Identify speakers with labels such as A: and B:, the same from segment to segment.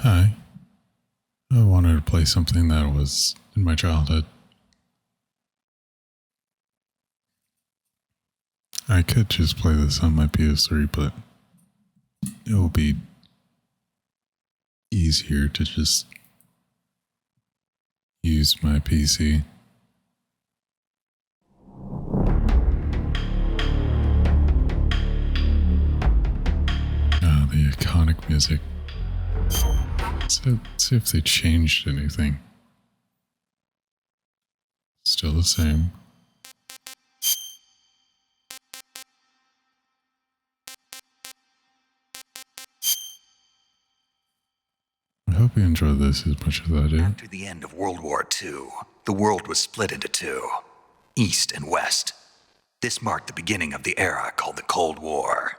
A: Hi. I wanted to play something that was in my childhood. I could just play this on my PS3, but it will be easier to just use my PC. The iconic music. So, let's see if they changed anything. Still the same. I hope you enjoy this as much as I do.
B: After the end of World War II, the world was split into two, East and West. This marked the beginning of the era called the Cold War.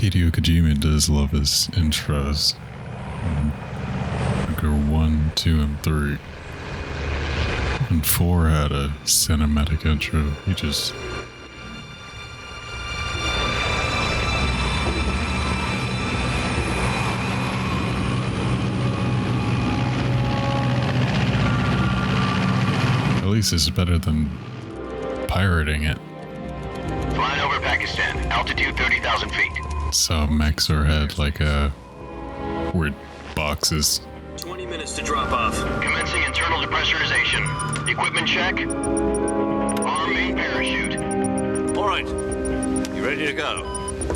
A: Hideo Kojima does love his intros. Go 1, 2, and 3. And 4 had a cinematic intro. He just... At least it's better than pirating it.
C: Flying over Pakistan, altitude 30,000 feet.
A: So Maxor had like weird boxes.
D: 20 minutes to drop off.
C: Commencing internal depressurization. Equipment check. Arm main parachute.
D: All right. You ready to go?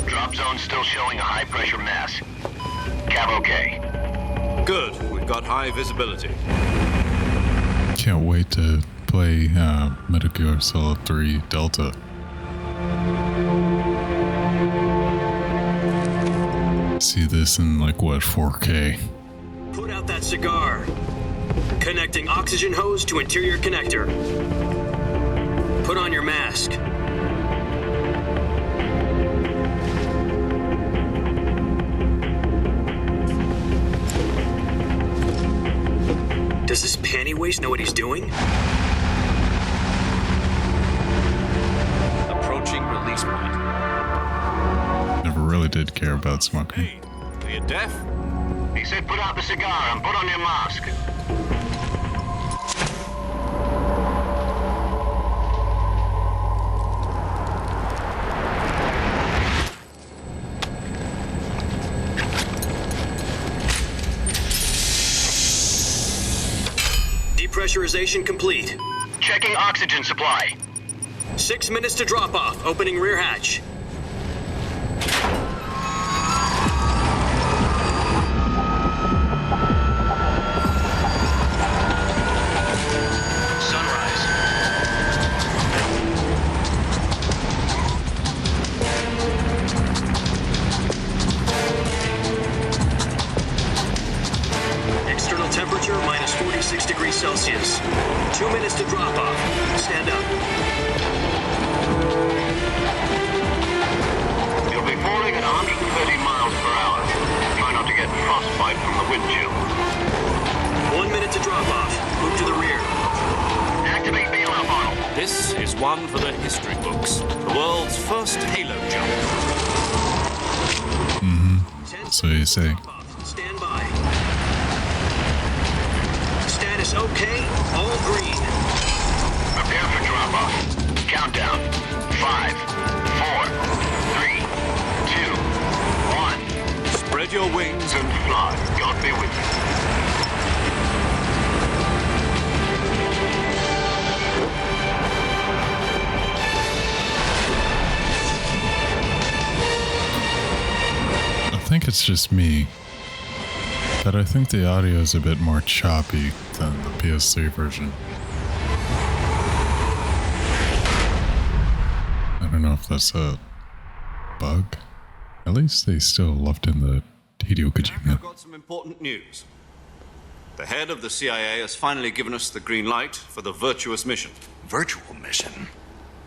C: Drop zone still showing a high pressure mass. Cav okay.
D: Good. We've got high visibility.
A: Can't wait to play Metal Gear Solid 3 Delta. See this in like what, 4K?
D: Put out that cigar. Connecting oxygen hose to interior connector. Put on your mask. Does this panty waste know what he's doing? Approaching release point.
A: Never really did care about smoking.
D: Hey, are you deaf?
C: He said put out the cigar and put on your mask.
D: Depressurization complete.
C: Checking oxygen supply.
D: 6 minutes to drop off. Opening rear hatch.
C: Sunrise.
D: External temperature minus 46 degrees Celsius. 2 minutes to drop off. Stand up.
C: You'll be falling at 130 miles per hour. Try not to get frostbite from the wind chill.
D: 1 minute to drop off. Move to the rear.
C: Activate bailout model.
E: This is one for the history books. The world's first halo jump.
A: So you say.
D: Stand by. Status okay. All green.
C: Prepare for drop-off. Countdown. 5, 4, 3, 2, 1.
E: Spread your wings
C: And fly. God be with you.
A: I think it's just me, but I think the audio is a bit more choppy than the PS3 version. I don't know if that's a bug. At least they still left in the Hideo
E: I've
A: Kojima.
E: got some important news. The head of the CIA has finally given us the green light for the Virtuous mission.
B: Virtual mission?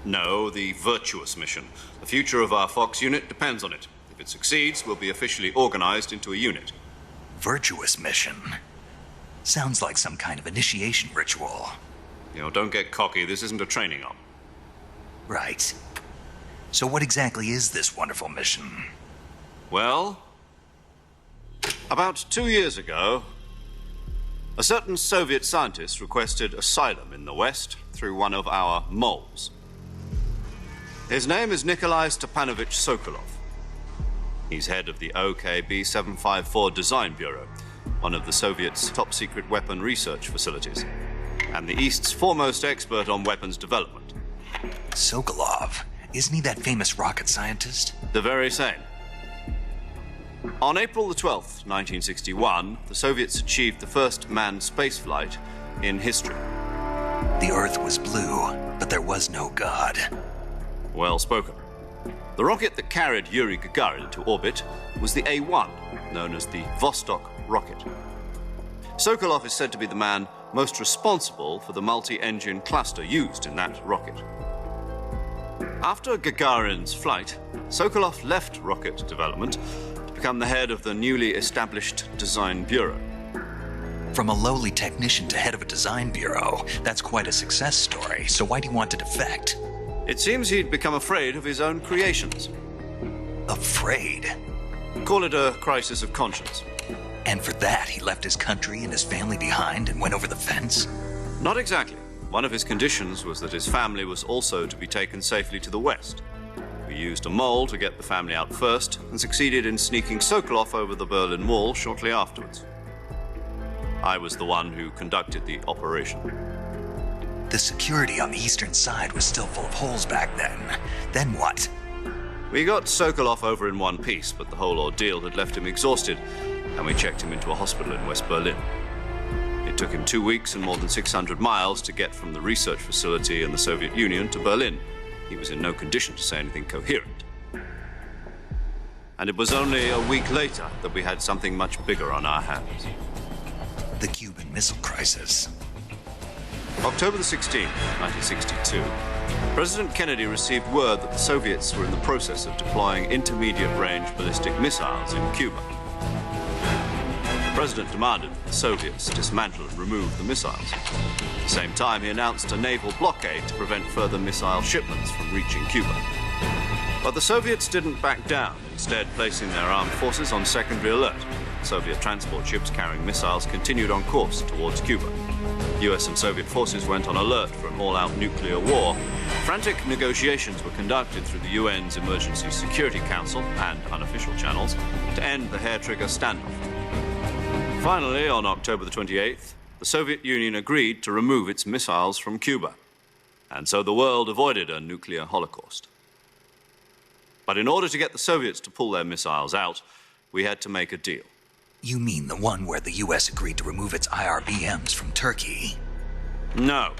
E: No, the Virtuous mission. The future of our Fox unit depends on it. If it succeeds, we'll be officially organized into a unit.
B: Virtuous mission? Sounds like some kind of initiation ritual.
E: You know, don't get cocky. This isn't a training op.
B: Right. So what exactly is this wonderful mission?
E: Well, about 2 years ago, a certain Soviet scientist requested asylum in the West through one of our moles. His name is Nikolai Stepanovich Sokolov. He's head of the OKB 754 Design Bureau, one of the Soviets' top-secret weapon research facilities, and the East's foremost expert on weapons development.
B: Sokolov? Isn't he that famous rocket scientist?
E: The very same. On April the 12th, 1961, the Soviets achieved the first manned spaceflight in history.
B: The Earth was blue, but there was no God.
E: Well spoken. The rocket that carried Yuri Gagarin into orbit was the A-1, known as the Vostok rocket. Sokolov is said to be the man most responsible for the multi-engine cluster used in that rocket. After Gagarin's flight, Sokolov left rocket development to become the head of the newly established Design Bureau.
B: From a lowly technician to head of a design bureau, that's quite a success story. So why do you want to defect?
E: It seems he'd become afraid of his own creations.
B: Afraid?
E: Call it a crisis of conscience.
B: And for that, he left his country and his family behind and went over the fence?
E: Not exactly. One of his conditions was that his family was also to be taken safely to the West. We used a mole to get the family out first and succeeded in sneaking Sokolov over the Berlin Wall shortly afterwards. I was the one who conducted the operation.
B: The security on the eastern side was still full of holes back then. Then what?
E: We got Sokolov over in one piece, but the whole ordeal had left him exhausted, and we checked him into a hospital in West Berlin. It took him 2 weeks and more than 600 miles to get from the research facility in the Soviet Union to Berlin. He was in no condition to say anything coherent. And it was only a week later that we had something much bigger on our hands.
B: The Cuban Missile Crisis.
E: October the 16th, 1962, President Kennedy received word that the Soviets were in the process of deploying intermediate-range ballistic missiles in Cuba. The President demanded that the Soviets dismantle and remove the missiles. At the same time, he announced a naval blockade to prevent further missile shipments from reaching Cuba. But the Soviets didn't back down, instead placing their armed forces on secondary alert. Soviet transport ships carrying missiles continued on course towards Cuba. US and Soviet forces went on alert for an all-out nuclear war. Frantic negotiations were conducted through the UN's Emergency Security Council and unofficial channels to end the hair-trigger standoff. Finally, on October the 28th, the Soviet Union agreed to remove its missiles from Cuba. And so the world avoided a nuclear holocaust. But in order to get the Soviets to pull their missiles out, we had to make a deal.
B: You mean the one where the US agreed to remove its IRBMs from Turkey?
E: No.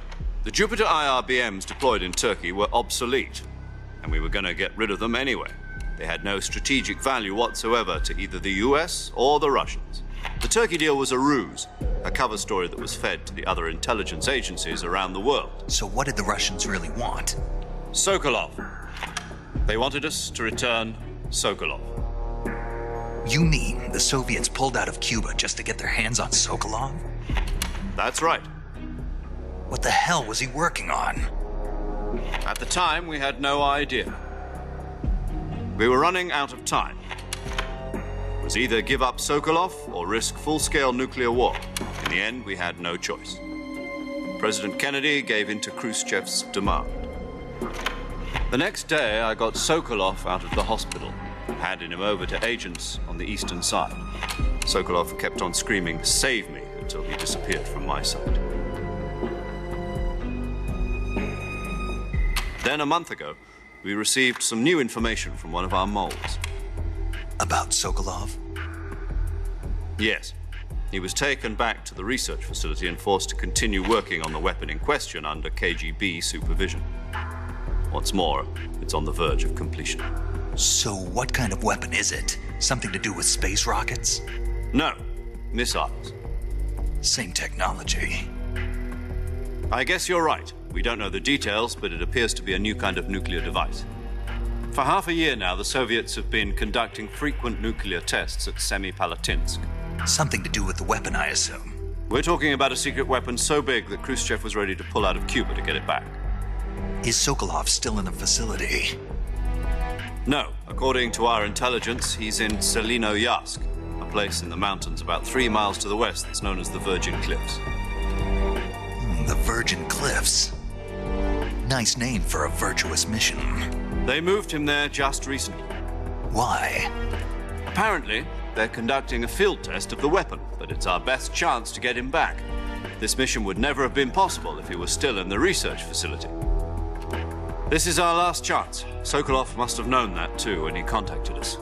E: The Jupiter IRBMs deployed in Turkey were obsolete, and we were going to get rid of them anyway. They had no strategic value whatsoever to either the US or the Russians. The Turkey deal was a ruse, a cover story that was fed to the other intelligence agencies around the world.
B: So what did the Russians really want?
E: Sokolov. They wanted us to return Sokolov.
B: You mean the Soviets pulled out of Cuba just to get their hands on Sokolov?
E: That's right.
B: What the hell was he working on?
E: At the time, we had no idea. We were running out of time. It was either give up Sokolov or risk full-scale nuclear war. In the end, we had no choice. President Kennedy gave in to Khrushchev's demand. The next day, I got Sokolov out of the hospital, handing him over to agents on the eastern side. Sokolov kept on screaming, "Save me," until he disappeared from my side. Then, a month ago, we received some new information from one of our moles.
B: About Sokolov?
E: Yes. He was taken back to the research facility and forced to continue working on the weapon in question under KGB supervision. What's more, it's on the verge of completion.
B: So what kind of weapon is it? Something to do with space rockets?
E: No, missiles.
B: Same technology.
E: I guess you're right. We don't know the details, but it appears to be a new kind of nuclear device. For half a year now, the Soviets have been conducting frequent nuclear tests at Semipalatinsk.
B: Something to do with the weapon, I assume.
E: We're talking about a secret weapon so big that Khrushchev was ready to pull out of Cuba to get it back.
B: Is Sokolov still in the facility?
E: No. According to our intelligence, he's in Selino-Yask, a place in the mountains about 3 miles to the west that's known as the Virgin Cliffs.
B: The Virgin Cliffs. Nice name for a virtuous mission.
E: They moved him there just recently.
B: Why?
E: Apparently, they're conducting a field test of the weapon, but it's our best chance to get him back. This mission would never have been possible if he was still in the research facility. This is our last chance. Sokolov must have known that too when he contacted us.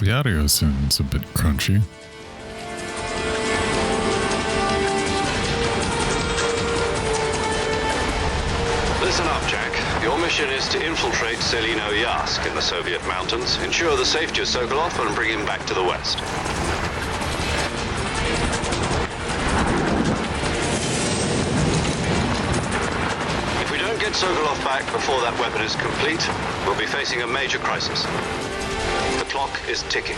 A: The audio sounds a bit crunchy.
C: Listen up, Jack. Your mission is to infiltrate Selino-Yask in the Soviet mountains, ensure the safety of Sokolov, and bring him back to the West. If we don't get Sokolov back before that weapon is complete, we'll be facing a major crisis. The clock is ticking.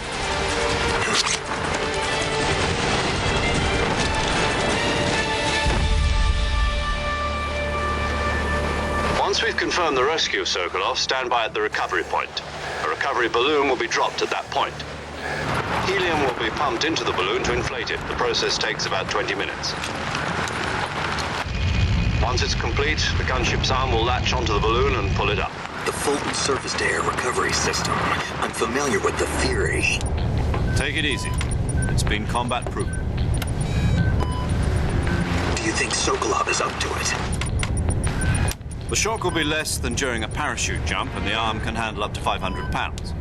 C: Once we've confirmed the rescue of Sokolov, stand by at the recovery point. A recovery balloon will be dropped at that point. Helium will be pumped into the balloon to inflate it. The process takes about 20 minutes. Once it's complete, the gunship's arm will latch onto the balloon and pull it up.
D: The Fulton surface-to-air recovery system. I'm familiar with the theory.
E: Take it easy. It's been combat-proven.
D: Do you think Sokolov is up to it?
E: The shock will be less than during a parachute jump, and the arm can handle up to 500 pounds.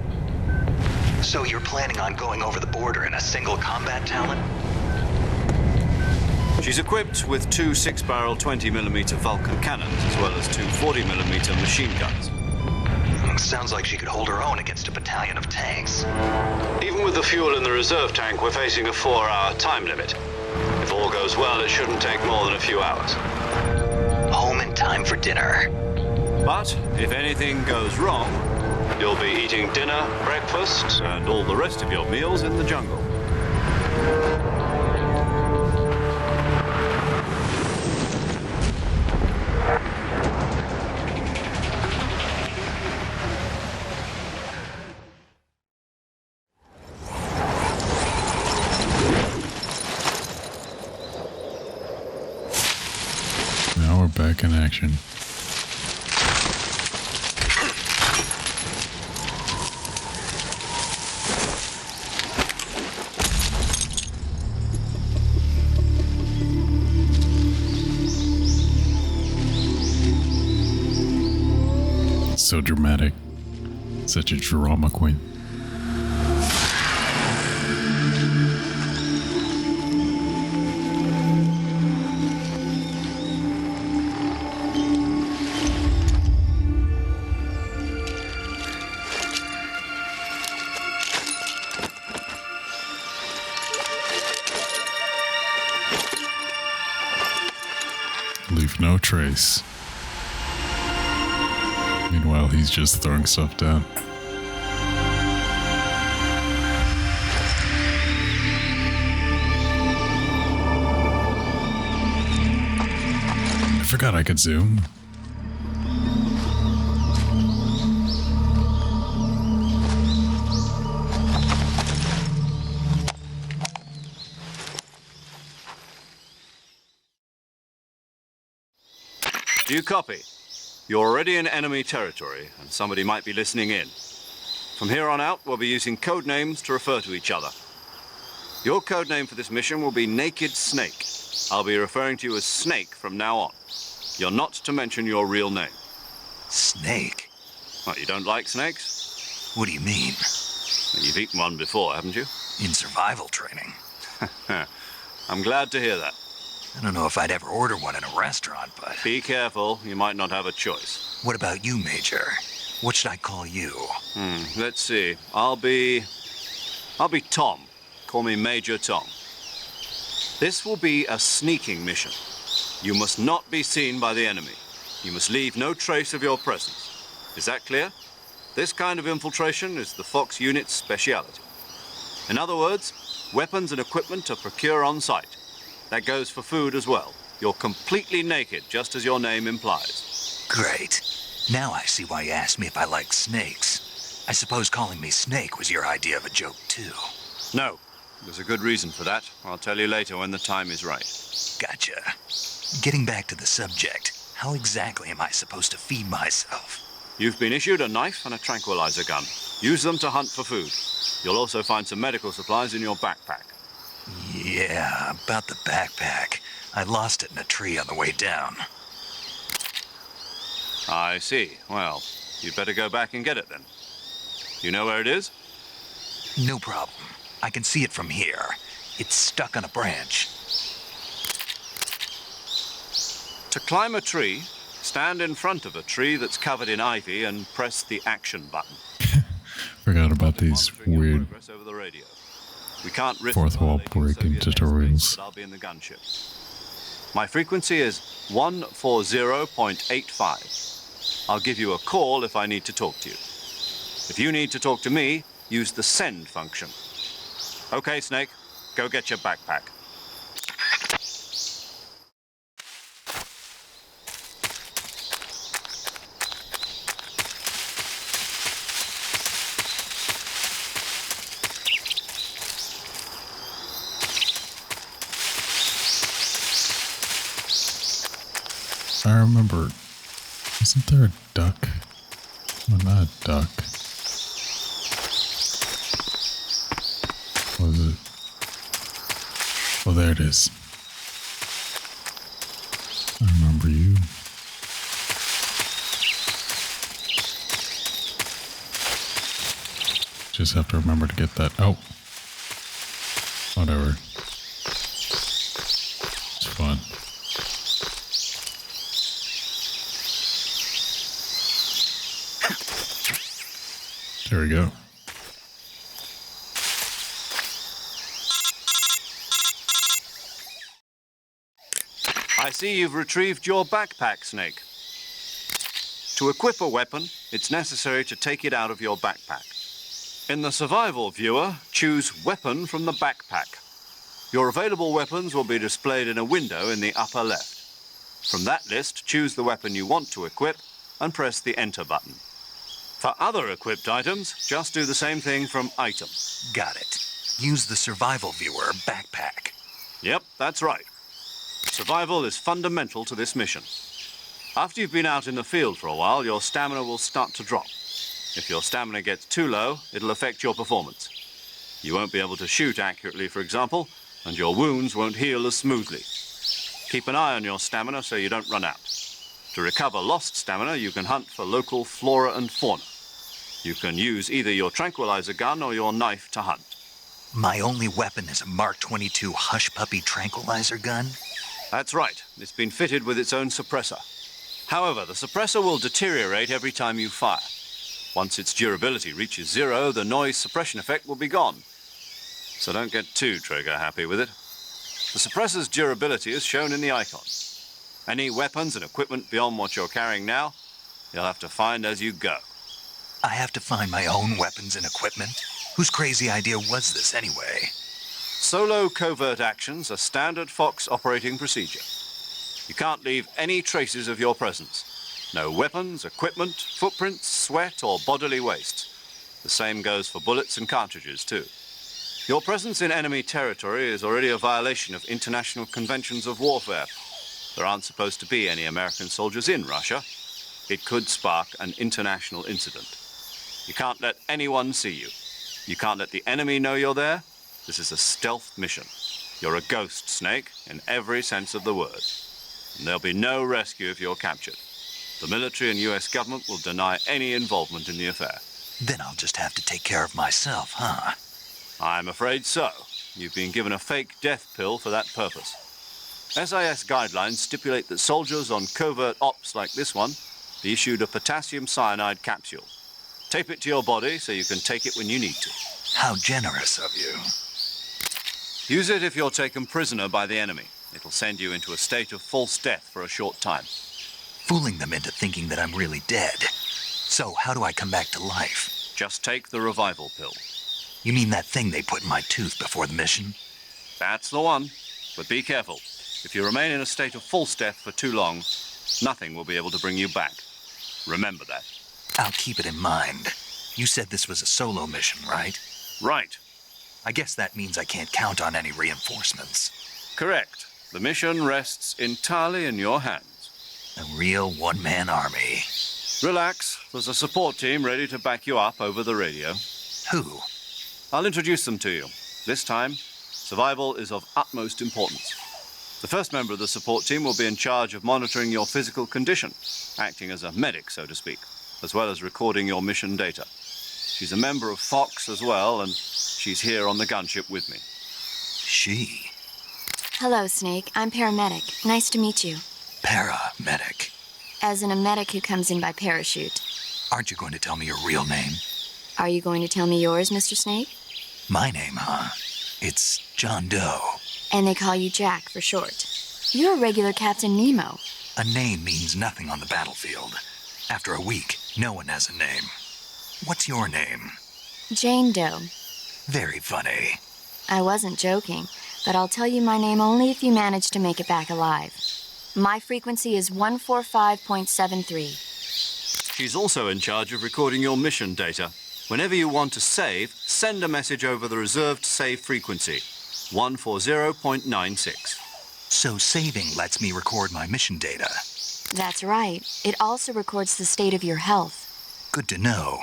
B: So you're planning on going over the border in a single combat talon?
E: She's equipped with 2 6-barrel 20mm Vulcan cannons, as well as 2 40mm machine guns.
B: Sounds like she could hold her own against a battalion of tanks.
C: Even with the fuel in the reserve tank, we're facing a 4-hour time limit. If all goes well, it shouldn't take more than a few hours.
B: Home in time for dinner.
E: But if anything goes wrong, you'll be eating dinner, breakfast, and all the rest of your meals in the jungle.
A: Now we're back in action. So dramatic. Such a drama queen. Leave no trace. Meanwhile, he's just throwing stuff down. I forgot I could zoom.
E: Do you copy? You're already in enemy territory, and somebody might be listening in. From here on out, we'll be using code names to refer to each other. Your code name for this mission will be Naked Snake. I'll be referring to you as Snake from now on. You're not to mention your real name.
B: Snake?
E: What, you don't like snakes?
B: What do you mean?
E: You've eaten one before, haven't you?
B: In survival training.
E: I'm glad to hear that.
B: I don't know if I'd ever order one in a restaurant, but...
E: Be careful, you might not have a choice.
B: What about you, Major? What should I call you?
E: Let's see. I'll be Tom. Call me Major Tom. This will be a sneaking mission. You must not be seen by the enemy. You must leave no trace of your presence. Is that clear? This kind of infiltration is the Fox unit's speciality. In other words, weapons and equipment are procured on site. That goes for food as well. You're completely naked, just as your name implies.
B: Great. Now I see why you asked me if I like snakes. I suppose calling me Snake was your idea of a joke, too.
E: No. There's a good reason for that. I'll tell you later when the time is right.
B: Gotcha. Getting back to the subject, how exactly am I supposed to feed myself?
E: You've been issued a knife and a tranquilizer gun. Use them to hunt for food. You'll also find some medical supplies in your backpack.
B: Yeah, about the backpack. I lost it in a tree on the way down.
E: I see. Well, you'd better go back and get it then. You know where it is?
B: No problem. I can see it from here. It's stuck on a branch.
E: To climb a tree, stand in front of a tree that's covered in ivy and press the action button.
A: Forgot about these
E: Monitoring your
A: weird
E: progress over the radio. We can't risk
A: fourth wall
E: violating
A: breaking
E: Soviet
A: tutorials.
E: airspace, but I'll be in the gunship. My frequency is 140.85. I'll give you a call if I need to talk to you. If you need to talk to me, use the send function. Okay, Snake, go get your backpack.
A: I remember, isn't there a duck? Well, not a duck. What was it? Oh, there it is. I remember you. Just have to remember to get that. Oh. Whatever. It's fun. There we go.
E: I see you've retrieved your backpack, Snake. To equip a weapon, it's necessary to take it out of your backpack. In the survival viewer, choose Weapon from the backpack. Your available weapons will be displayed in a window in the upper left. From that list, choose the weapon you want to equip and press the Enter button. For other equipped items, just do the same thing from Item.
B: Got it. Use the survival viewer backpack.
E: Yep, that's right. Survival is fundamental to this mission. After you've been out in the field for a while, your stamina will start to drop. If your stamina gets too low, it'll affect your performance. You won't be able to shoot accurately, for example, and your wounds won't heal as smoothly. Keep an eye on your stamina so you don't run out. To recover lost stamina, you can hunt for local flora and fauna. You can use either your tranquilizer gun or your knife to hunt.
B: My only weapon is a Mark 22 Hush Puppy tranquilizer gun?
E: That's right. It's been fitted with its own suppressor. However, the suppressor will deteriorate every time you fire. Once its durability reaches 0, the noise suppression effect will be gone. So don't get too trigger happy with it. The suppressor's durability is shown in the icon. Any weapons and equipment beyond what you're carrying now, you'll have to find as you go.
B: I have to find my own weapons and equipment? Whose crazy idea was this anyway?
E: Solo covert actions are standard Fox operating procedure. You can't leave any traces of your presence. No weapons, equipment, footprints, sweat, or bodily waste. The same goes for bullets and cartridges, too. Your presence in enemy territory is already a violation of international conventions of warfare. There aren't supposed to be any American soldiers in Russia. It could spark an international incident. You can't let anyone see you. You can't let the enemy know you're there. This is a stealth mission. You're a ghost, Snake, in every sense of the word. And there'll be no rescue if you're captured. The military and US government will deny any involvement in the affair.
B: Then I'll just have to take care of myself, huh?
E: I'm afraid so. You've been given a fake death pill for that purpose. SIS guidelines stipulate that soldiers on covert ops like this one be issued a potassium cyanide capsule. Tape it to your body so you can take it when you need to.
B: How generous of you.
E: Use it if you're taken prisoner by the enemy. It'll send you into a state of false death for a short time.
B: Fooling them into thinking that I'm really dead. So how do I come back to life?
E: Just take the revival pill.
B: You mean that thing they put in my tooth before the mission?
E: That's the one. But be careful. If you remain in a state of false death for too long, nothing will be able to bring you back. Remember that.
B: I'll keep it in mind. You said this was a solo mission, right?
E: Right.
B: I guess that means I can't count on any reinforcements.
E: Correct. The mission rests entirely in your hands.
B: A real one-man army.
E: Relax. There's a support team ready to back you up over the radio.
B: Who?
E: I'll introduce them to you. This time, survival is of utmost importance. The first member of the support team will be in charge of monitoring your physical condition, acting as a medic, so to speak, as well as recording your mission data. She's a member of Fox as well, and she's here on the gunship with me.
B: She?
F: Hello, Snake. I'm paramedic. Nice to meet you.
B: Paramedic.
F: As in a medic who comes in by parachute.
B: Aren't you going to tell me your real name?
F: Are you going to tell me yours, Mr. Snake?
B: My name, huh? It's John Doe.
F: And they call you Jack for short. You're a regular Captain Nemo.
B: A name means nothing on the battlefield. After a week, no one has a name. What's your name?
F: Jane Doe.
B: Very funny.
F: I wasn't joking, but I'll tell you my name only if you manage to make it back alive. My frequency is 145.73.
E: She's also in charge of recording your mission data. Whenever you want to save, send a message over the reserved save frequency, 140.96.
B: So saving lets me record my mission data.
F: That's right. It also records the state of your health.
B: Good to know.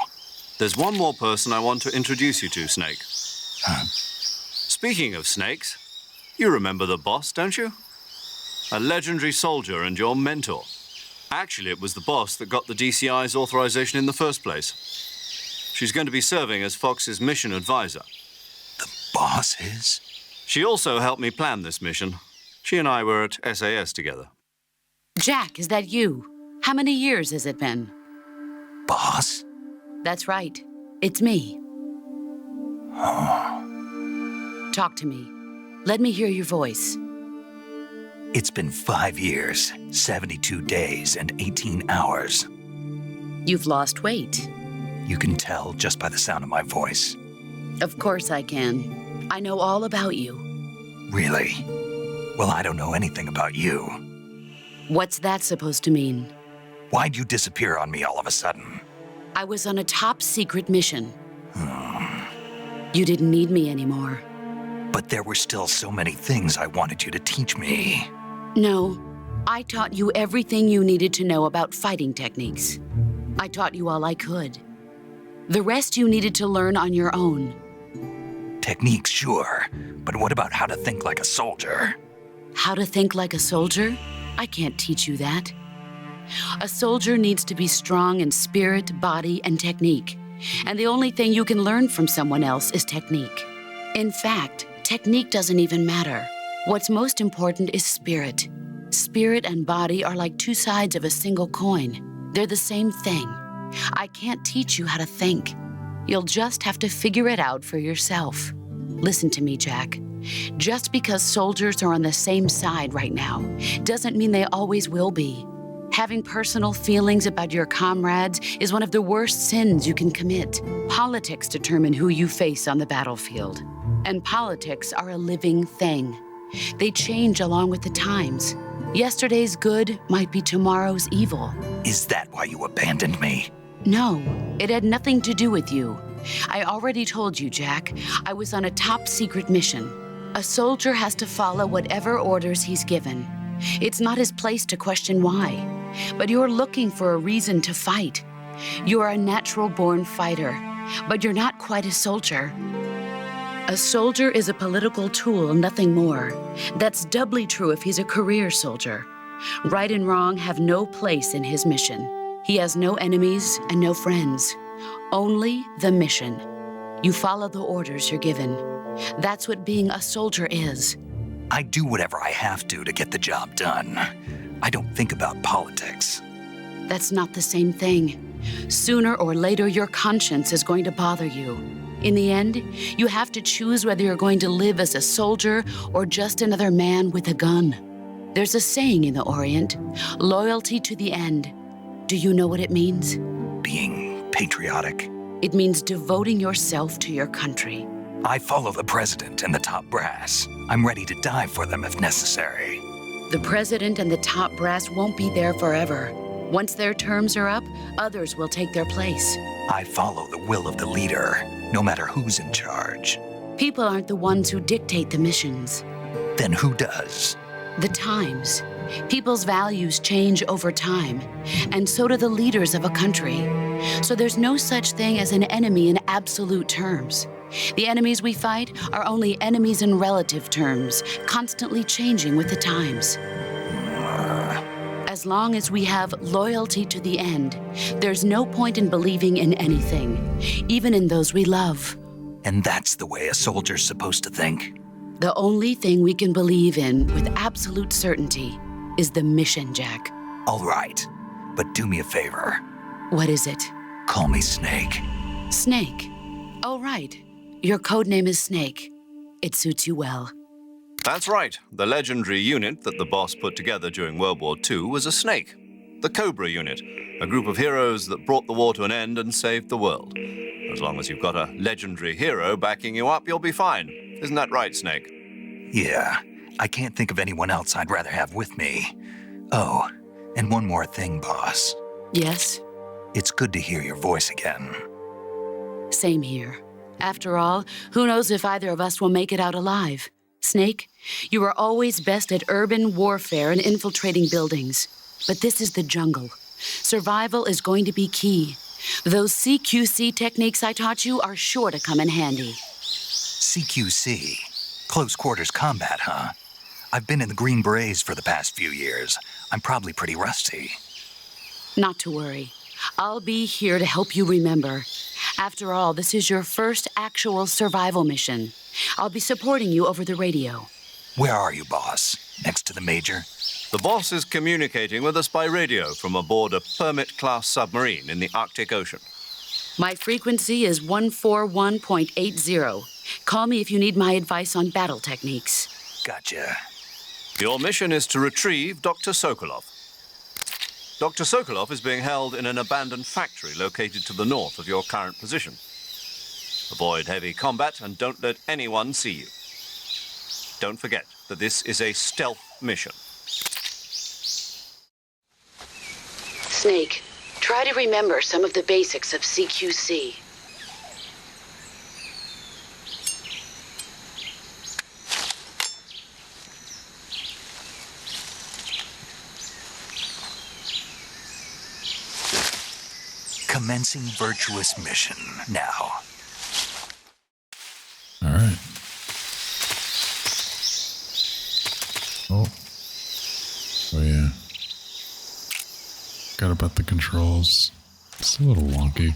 E: There's one more person I want to introduce you to, Snake.
B: Huh?
E: Speaking of snakes, you remember the boss, don't you? A legendary soldier and your mentor. Actually, it was the boss that got the DCI's authorization in the first place. She's going to be serving as Fox's mission advisor.
B: The boss is?
E: She also helped me plan this mission. She and I were at SAS together.
G: Jack, is that you? How many years has it been?
B: Boss?
G: That's right. It's me. Talk to me. Let me hear your voice.
B: It's been 5 years, 72 days, and 18 hours.
G: You've lost weight.
B: You can tell just by the sound of my voice.
G: Of course I can. I know all about you.
B: Really? Well, I don't know anything about you.
G: What's that supposed to mean?
B: Why'd you disappear on me all of a sudden?
G: I was on a top-secret mission. You didn't need me anymore.
B: But there were still so many things I wanted you to teach me.
G: No, I taught you everything you needed to know about fighting techniques. I taught you all I could. The rest you needed to learn on your own.
B: Techniques, sure. But what about how to think like a soldier?
G: How to think like a soldier? I can't teach you that. A soldier needs to be strong in spirit, body, and technique. And the only thing you can learn from someone else is technique. In fact, technique doesn't even matter. What's most important is spirit. Spirit and body are like two sides of a single coin. They're the same thing. I can't teach you how to think. You'll just have to figure it out for yourself. Listen to me, Jack. Just because soldiers are on the same side right now doesn't mean they always will be. Having personal feelings about your comrades is one of the worst sins you can commit. Politics determine who you face on the battlefield. And politics are a living thing. They change along with the times. Yesterday's good might be tomorrow's evil.
B: Is that why you abandoned me?
G: No, it had nothing to do with you. I already told you, Jack. I was on a top-secret mission. A soldier has to follow whatever orders he's given. It's not his place to question why. But you're looking for a reason to fight. You're a natural-born fighter, but you're not quite a soldier. A soldier is a political tool, nothing more. That's doubly true if he's a career soldier. Right and wrong have no place in his mission. He has no enemies and no friends. Only the mission. You follow the orders you're given. That's what being a soldier is.
B: I do whatever I have to get the job done. I don't think about politics.
G: That's not the same thing. Sooner or later, your conscience is going to bother you. In the end, you have to choose whether you're going to live as a soldier or just another man with a gun. There's a saying in the Orient, loyalty to the end. Do you know what it means?
B: Being patriotic.
G: It means devoting yourself to your country.
B: I follow the president and the top brass. I'm ready to die for them if necessary.
G: The president and the top brass won't be there forever. Once their terms are up, others will take their place.
B: I follow the will of the leader, no matter who's in charge.
G: People aren't the ones who dictate the missions.
B: Then who does?
G: The times. People's values change over time, and so do the leaders of a country. So there's no such thing as an enemy in absolute terms. The enemies we fight are only enemies in relative terms, constantly changing with the times. As long as we have loyalty to the end, there's no point in believing in anything, even in those we love.
B: And that's the way a soldier's supposed to think?
G: The only thing we can believe in with absolute certainty is the mission, Jack.
B: All right, but do me a favor.
G: What is it?
B: Call me Snake.
G: Snake. Oh, right. Your code name is Snake. It suits you well.
E: That's right. The legendary unit that the boss put together during World War II was a snake. The Cobra unit, a group of heroes that brought the war to an end and saved the world. As long as you've got a legendary hero backing you up, you'll be fine. Isn't that right, Snake?
B: Yeah, I can't think of anyone else I'd rather have with me. Oh, and one more thing, boss.
G: Yes?
B: It's good to hear your voice again.
G: Same here. After all, who knows if either of us will make it out alive? Snake, you are always best at urban warfare and infiltrating buildings. But this is the jungle. Survival is going to be key. Those CQC techniques I taught you are sure to come in handy.
B: CQC? Close quarters combat, huh? I've been in the Green Berets for the past few years. I'm probably pretty rusty.
G: Not to worry. I'll be here to help you remember. After all, this is your first actual survival mission. I'll be supporting you over the radio.
B: Where are you, boss? Next to the major?
E: The boss is communicating with us by radio from aboard a Permit-class submarine in the Arctic Ocean.
G: My frequency is 141.80. Call me if you need my advice on battle techniques.
B: Gotcha.
E: Your mission is to retrieve Dr. Sokolov. Dr. Sokolov is being held in an abandoned factory located to the north of your current position. Avoid heavy combat and don't let anyone see you. Don't forget that this is a stealth mission.
G: Snake, try to remember some of the basics of CQC.
B: Commencing Virtuous mission now.
A: All right. Oh yeah. Forgot about the controls. It's a little wonky.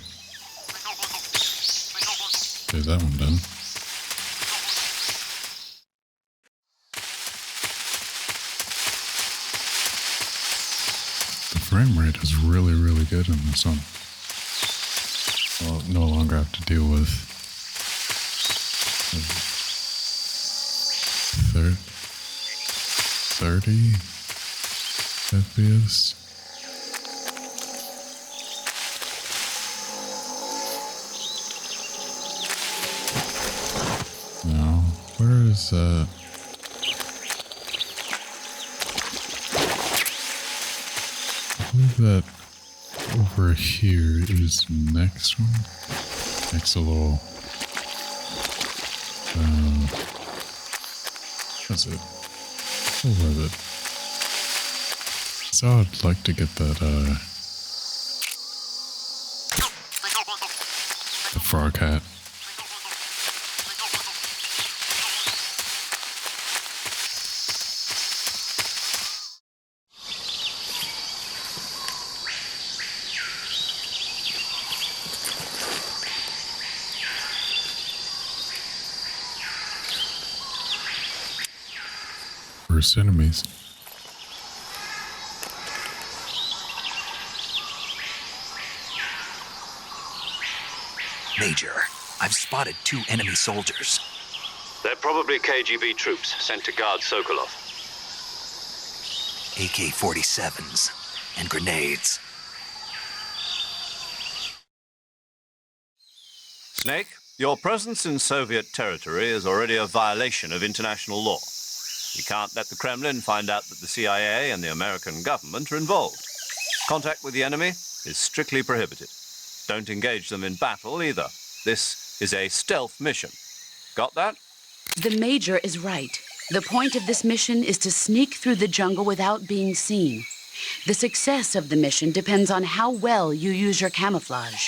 A: Okay, that one done. The frame rate is really, really good in this one. I'll no longer have to deal with 30 FPS. Now, where is I believe that over here is the next one. Next a little that's it. We'll leave it. So I'd like to get that the frog hat. First enemies.
B: Major, I've spotted 2 enemy soldiers.
C: They're probably KGB troops sent to guard Sokolov.
B: AK-47s and grenades.
E: Snake, your presence in Soviet territory is already a violation of international law. We can't let the Kremlin find out that the CIA and the American government are involved. Contact with the enemy is strictly prohibited. Don't engage them in battle either. This is a stealth mission. Got that?
G: The Major is right. The point of this mission is to sneak through the jungle without being seen. The success of the mission depends on how well you use your camouflage.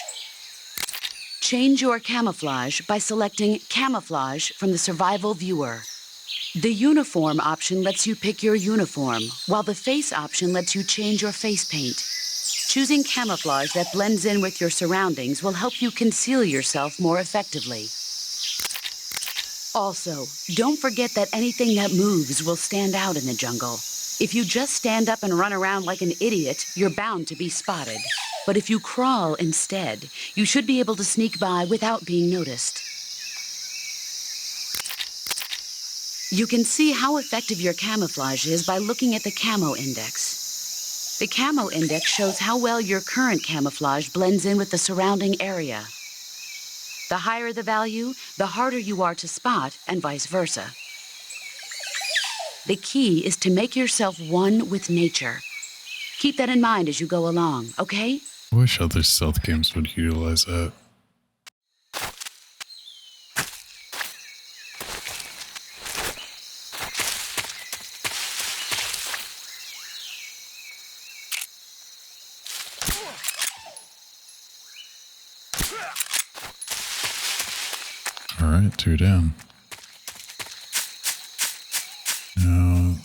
G: Change your camouflage by selecting Camouflage from the Survival Viewer. The Uniform option lets you pick your uniform, while the Face option lets you change your face paint. Choosing camouflage that blends in with your surroundings will help you conceal yourself more effectively. Also, don't forget that anything that moves will stand out in the jungle. If you just stand up and run around like an idiot, you're bound to be spotted. But if you crawl instead, you should be able to sneak by without being noticed. You can see how effective your camouflage is by looking at the Camo Index. The Camo Index shows how well your current camouflage blends in with the surrounding area. The higher the value, the harder you are to spot, and vice versa. The key is to make yourself one with nature. Keep that in mind as you go along, okay?
A: I wish other stealth games would utilize that. Alright, 2 down. Now,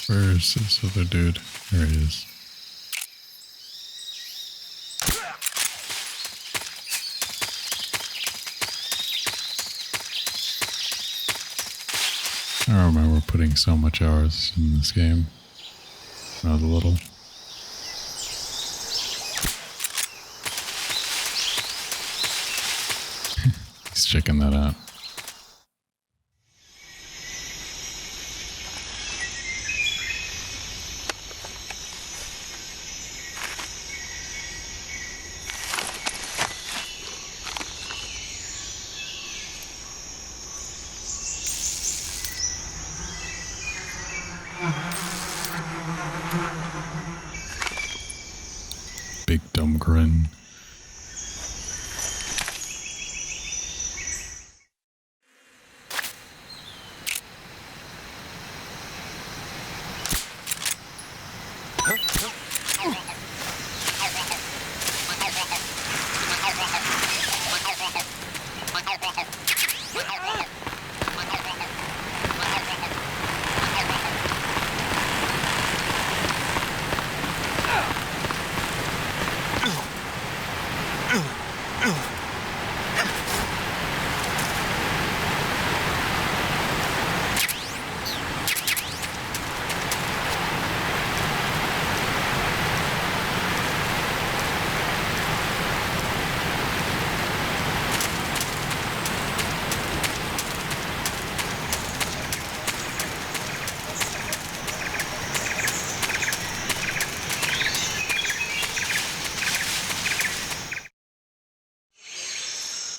A: where's this other dude? There he is. I remember putting so much hours in this game when I was little. He's checking that out. Big dumb grin.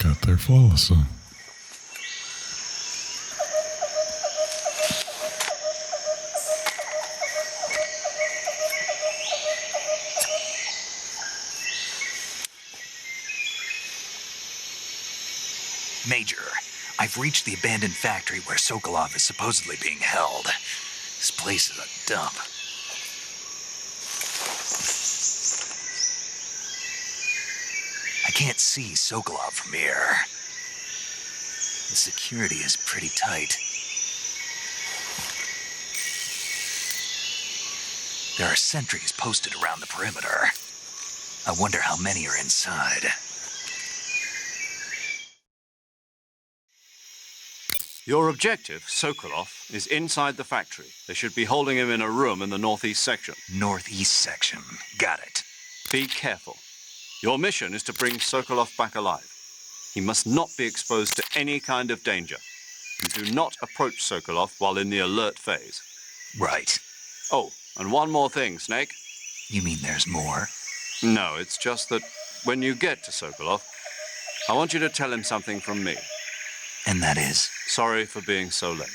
A: Got there flawlessly.
B: Major, I've reached the abandoned factory where Sokolov is supposedly being held. This place is a dump. I can't see Sokolov from here. The security is pretty tight. There are sentries posted around the perimeter. I wonder how many are inside.
E: Your objective, Sokolov, is inside the factory. They should be holding him in a room in the northeast section.
B: Northeast section. Got it.
E: Be careful. Your mission is to bring Sokolov back alive. He must not be exposed to any kind of danger. And do not approach Sokolov while in the alert phase.
B: Right.
E: Oh, and one more thing, Snake.
B: You mean there's more?
E: No, it's just that when you get to Sokolov, I want you to tell him something from me.
B: And that is?
E: Sorry for being so late.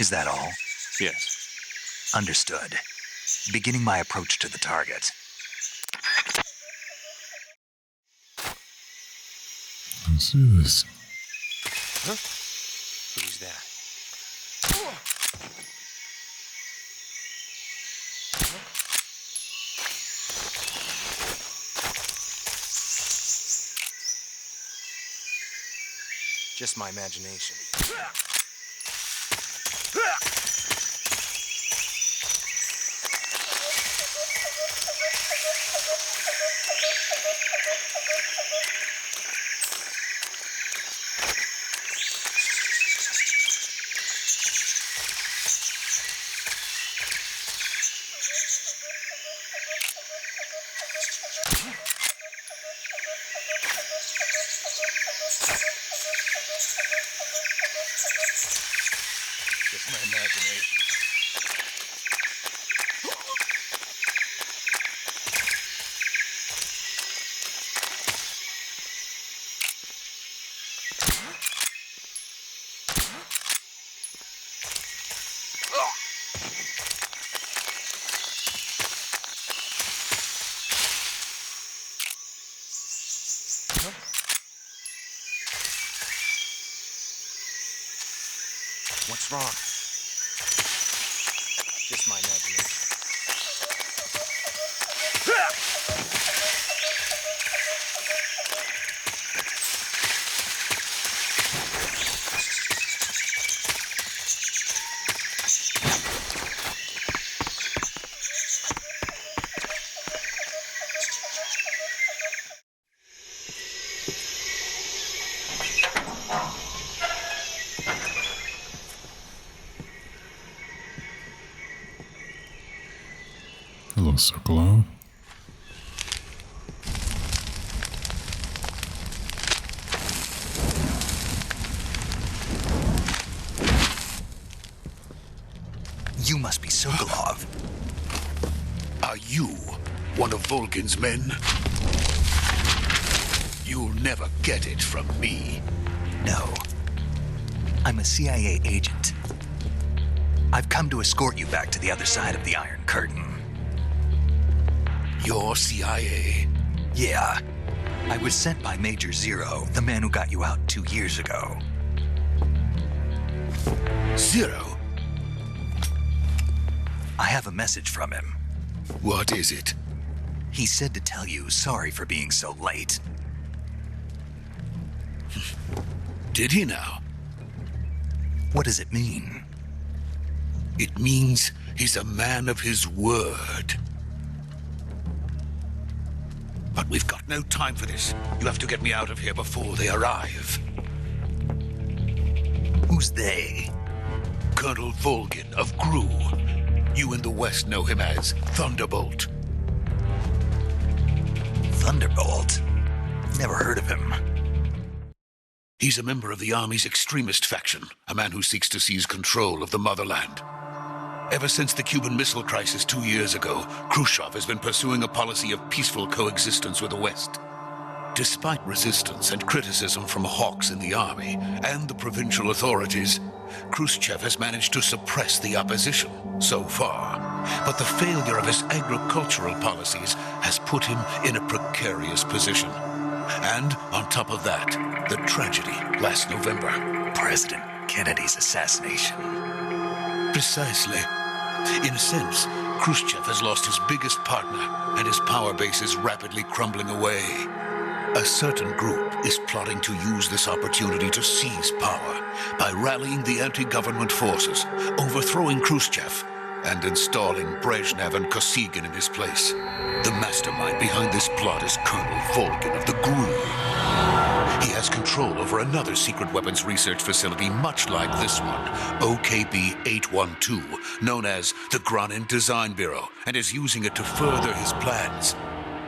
B: Is that all?
E: Yes.
B: Understood. Beginning my approach to the target.
A: Let's do this.
D: Huh? Who's that? Just my imagination. Just my imagination. What's wrong? Just my imagination.
A: Hello, Sokolov.
B: You must be Sokolov.
H: Are you one of Volgin's men? You'll never get it from me.
B: No. I'm a CIA agent. I've come to escort you back to the other side of the Iron Curtain.
H: You're CIA?
B: Yeah. I was sent by Major Zero, the man who got you out 2 years ago.
H: Zero?
B: I have a message from him.
H: What is it?
B: He said to tell you sorry for being so late.
H: Did he now?
B: What does it mean?
H: It means he's a man of his word. But we've got no time for this. You have to get me out of here before they arrive.
B: Who's they?
H: Colonel Volgin of GRU. You in the West know him as Thunderbolt.
B: Thunderbolt? Never heard of him.
H: He's a member of the Army's extremist faction, a man who seeks to seize control of the motherland. Ever since the Cuban Missile Crisis 2 years ago, Khrushchev has been pursuing a policy of peaceful coexistence with the West. Despite resistance and criticism from hawks in the army and the provincial authorities, Khrushchev has managed to suppress the opposition so far. But the failure of his agricultural policies has put him in a precarious position. And on top of that, the tragedy last November.
B: President Kennedy's assassination.
H: Precisely. In a sense, Khrushchev has lost his biggest partner, and his power base is rapidly crumbling away. A certain group is plotting to use this opportunity to seize power by rallying the anti-government forces, overthrowing Khrushchev, and installing Brezhnev and Kosygin in his place. The mastermind behind this plot is Colonel Volgin of the GRU. He has control over another secret weapons research facility much like this one, OKB-812, known as the Granin Design Bureau, and is using it to further his plans.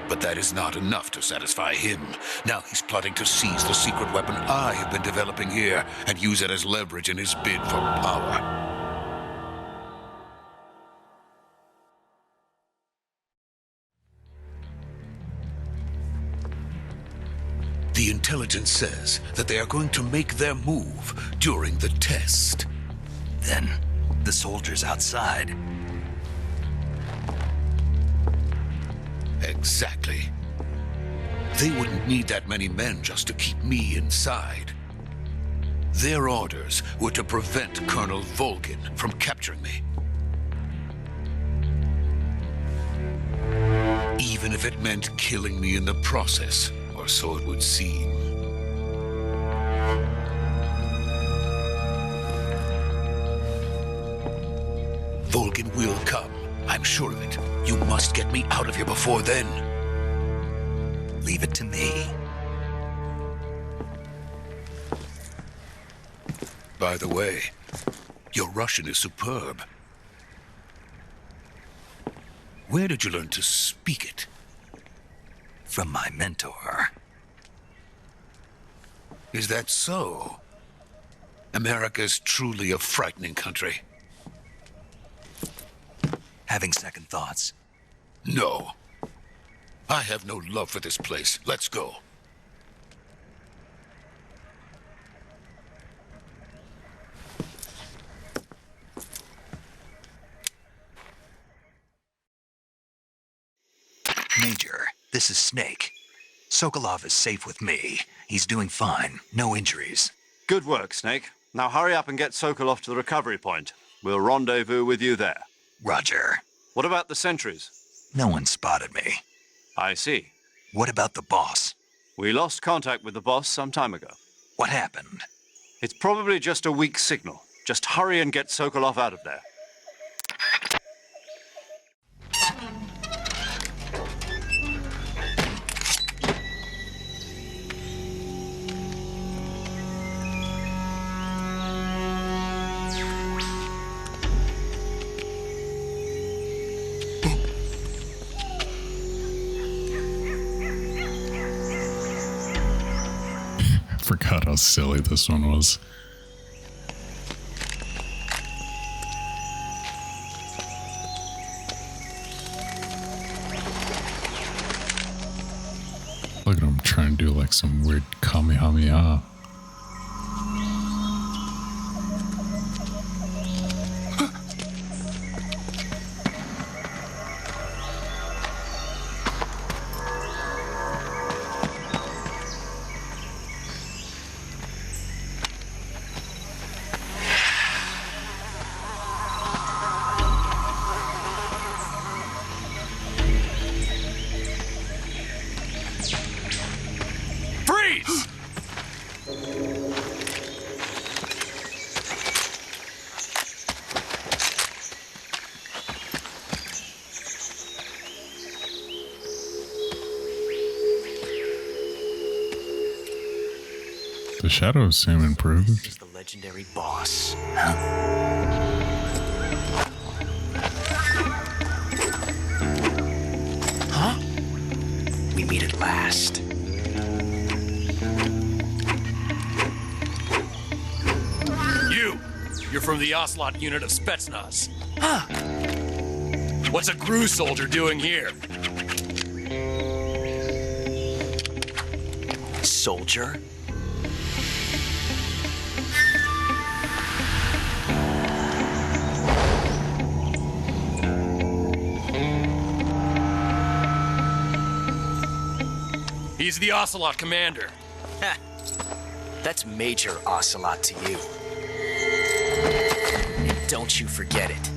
H: But that is not enough to satisfy him. Now he's plotting to seize the secret weapon I have been developing here and use it as leverage in his bid for power. The intelligence says that they are going to make their move during the test.
B: Then, the soldiers outside.
H: Exactly. They wouldn't need that many men just to keep me inside. Their orders were to prevent Colonel Volgin from capturing me. Even if it meant killing me in the process, or so it would seem. Volgin will come. I'm sure of it. You must get me out of here before then.
B: Leave it to me.
H: By the way, your Russian is superb. Where did you learn to speak it?
B: From my mentor.
H: Is that so? America's truly a frightening country.
B: Having second thoughts.
H: No. I have no love for this place. Let's go.
B: Major, this is Snake. Sokolov is safe with me. He's doing fine. No injuries.
E: Good work, Snake. Now hurry up and get Sokolov to the recovery point. We'll rendezvous with you there.
B: Roger.
E: What about the sentries?
B: No one spotted me.
E: I see.
B: What about the boss?
E: We lost contact with the boss some time ago.
B: What happened?
E: It's probably just a weak signal. Just hurry and get Sokolov out of there.
A: Forgot how silly this one was. Look at him trying to do like some weird Kamehameha. The shadows seem improved.
B: This is the legendary boss. Huh? We meet at last.
I: You're from the Ocelot unit of Spetsnaz. Huh. What's a GRU soldier doing here?
B: Soldier?
I: He's the Ocelot commander.
J: That's Major Ocelot to you. And don't you forget it.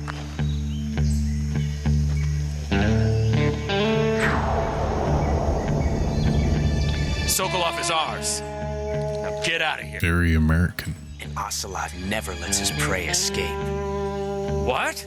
I: Sokolov is ours. Now get out of here.
A: Very American.
J: And Ocelot never lets his prey escape.
I: What?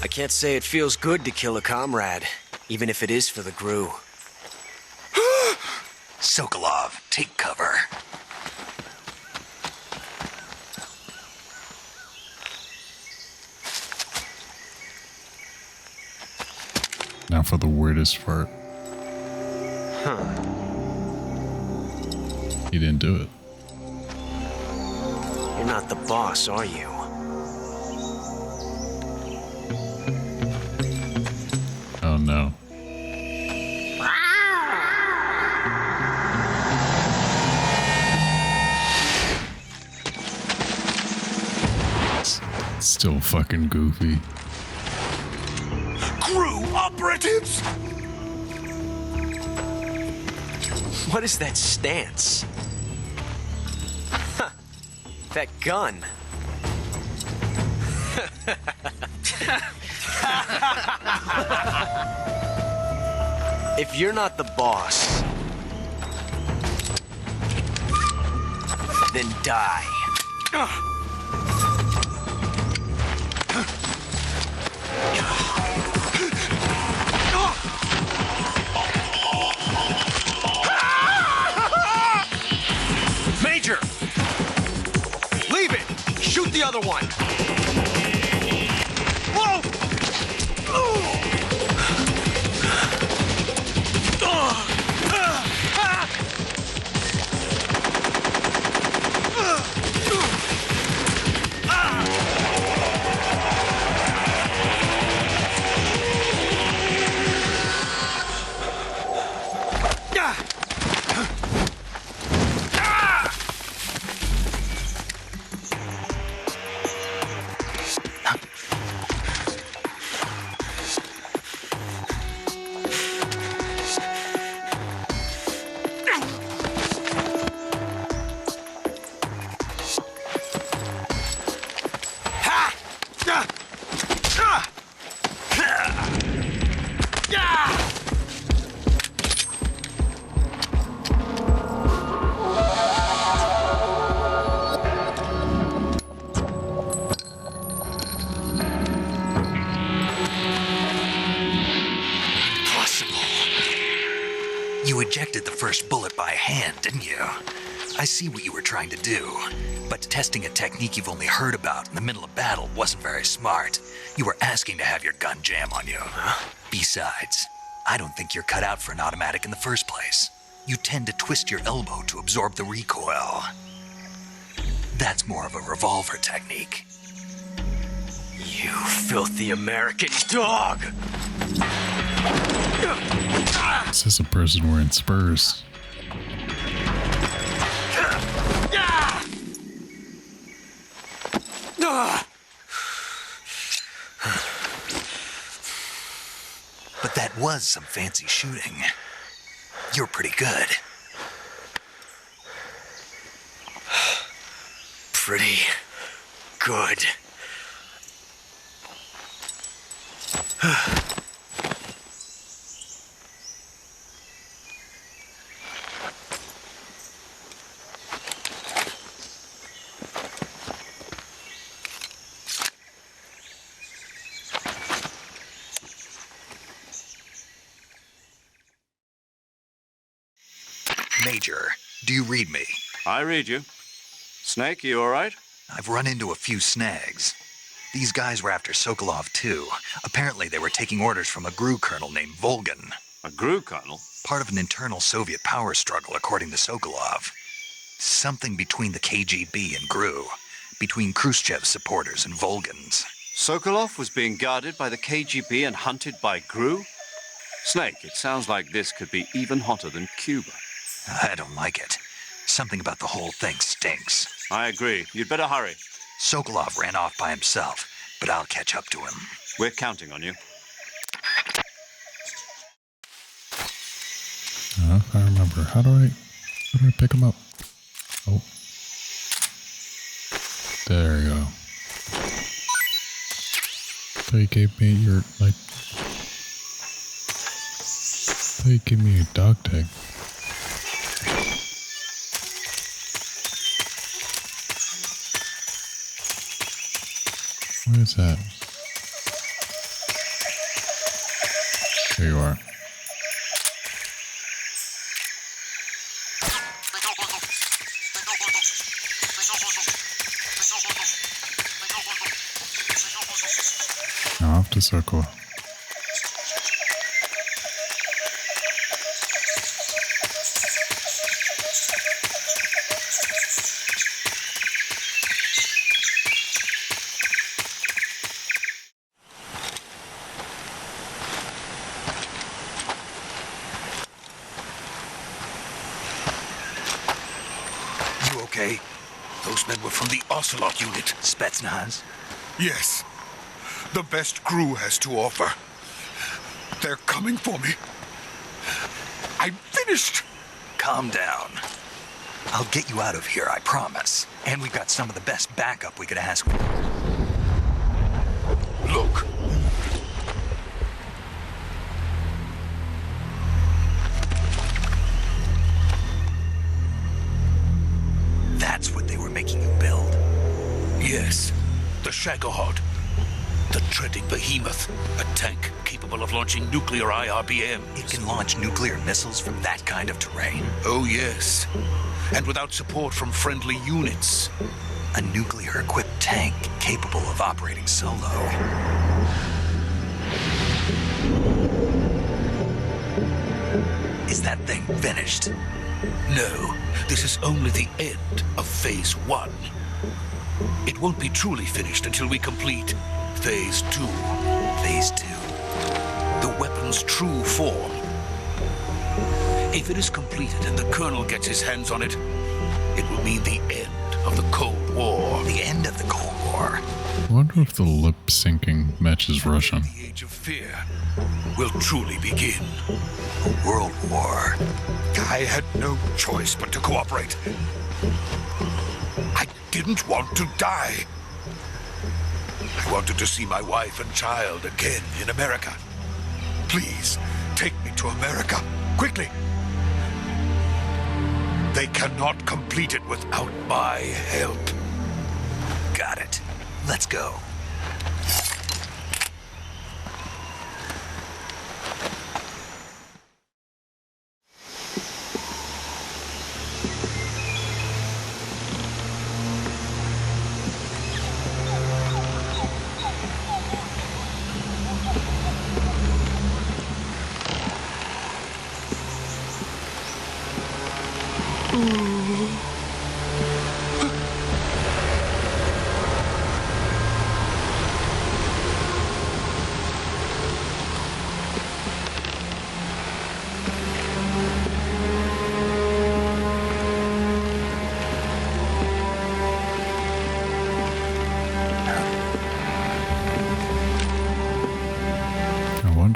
J: I can't say it feels good to kill a comrade, even if it is for the GRU.
B: Sokolov, take cover.
A: Now for the weirdest part. He didn't do it.
J: You're not the boss, are you?
A: Oh no. Still fucking goofy.
H: GRU operatives!
J: What is that stance? Huh. That gun. If you're not the boss, then die.
I: Major! Leave it! Shoot the other one! Whoa!
B: You ejected the first bullet by hand, didn't you? I see what you were trying to do, but testing a technique you've only heard about in the middle of battle wasn't very smart. You were asking to have your gun jam on you. Besides, I don't think you're cut out for an automatic in the first place. You tend to twist your elbow to absorb the recoil. That's more of a revolver technique.
J: You filthy American dog!
A: Is this a person wearing spurs?
B: But that was some fancy shooting. You're pretty good.
J: Pretty good.
B: Major, do you read me?
E: I read you. Snake, you all right?
B: I've run into a few snags. These guys were after Sokolov too. Apparently they were taking orders from a GRU colonel named Volgan.
E: A GRU colonel?
B: Part of an internal Soviet power struggle, according to Sokolov. Something between the KGB and GRU. Between Khrushchev's supporters and Volgan's.
E: Sokolov was being guarded by the KGB and hunted by GRU? Snake, it sounds like this could be even hotter than Cuba.
B: I don't like it. Something about the whole thing stinks.
E: I agree. You'd better hurry.
B: Sokolov ran off by himself, but I'll catch up to him.
E: We're counting on you.
A: I remember. How do I pick him up? Oh. There you go. They gave me your, like... They gave me a dog tag. What is that? There you are. Now off to circle.
B: You okay?
H: Those men were from the Ocelot unit.
B: Spetsnaz?
H: Yes. The best GRU has to offer. They're coming for me. I'm finished.
B: Calm down. I'll get you out of here, I promise. And we've got some of the best backup we could ask for.
H: Look.
B: That's what they were making you build.
H: Yes. The Shagohod. The treading behemoth. A tank capable of launching nuclear IRBMs.
B: It can launch nuclear missiles from that kind of terrain.
H: Oh, yes. And without support from friendly units.
B: A nuclear-equipped tank capable of operating solo. Is that thing finished?
H: No, this is only the end of Phase 1. It won't be truly finished until we complete Phase 2.
B: Phase 2?
H: The weapon's true form. If it is completed and the Colonel gets his hands on it, it will mean the end of the Cold War.
B: The end of the Cold War?
A: I wonder if the lip syncing matches Russian.
H: The Age of Fear will truly begin.
B: A world war.
H: I had no choice but to cooperate. I didn't want to die. I wanted to see my wife and child again in America. Please, take me to America, quickly. They cannot complete it without my help.
B: Got it. Let's go.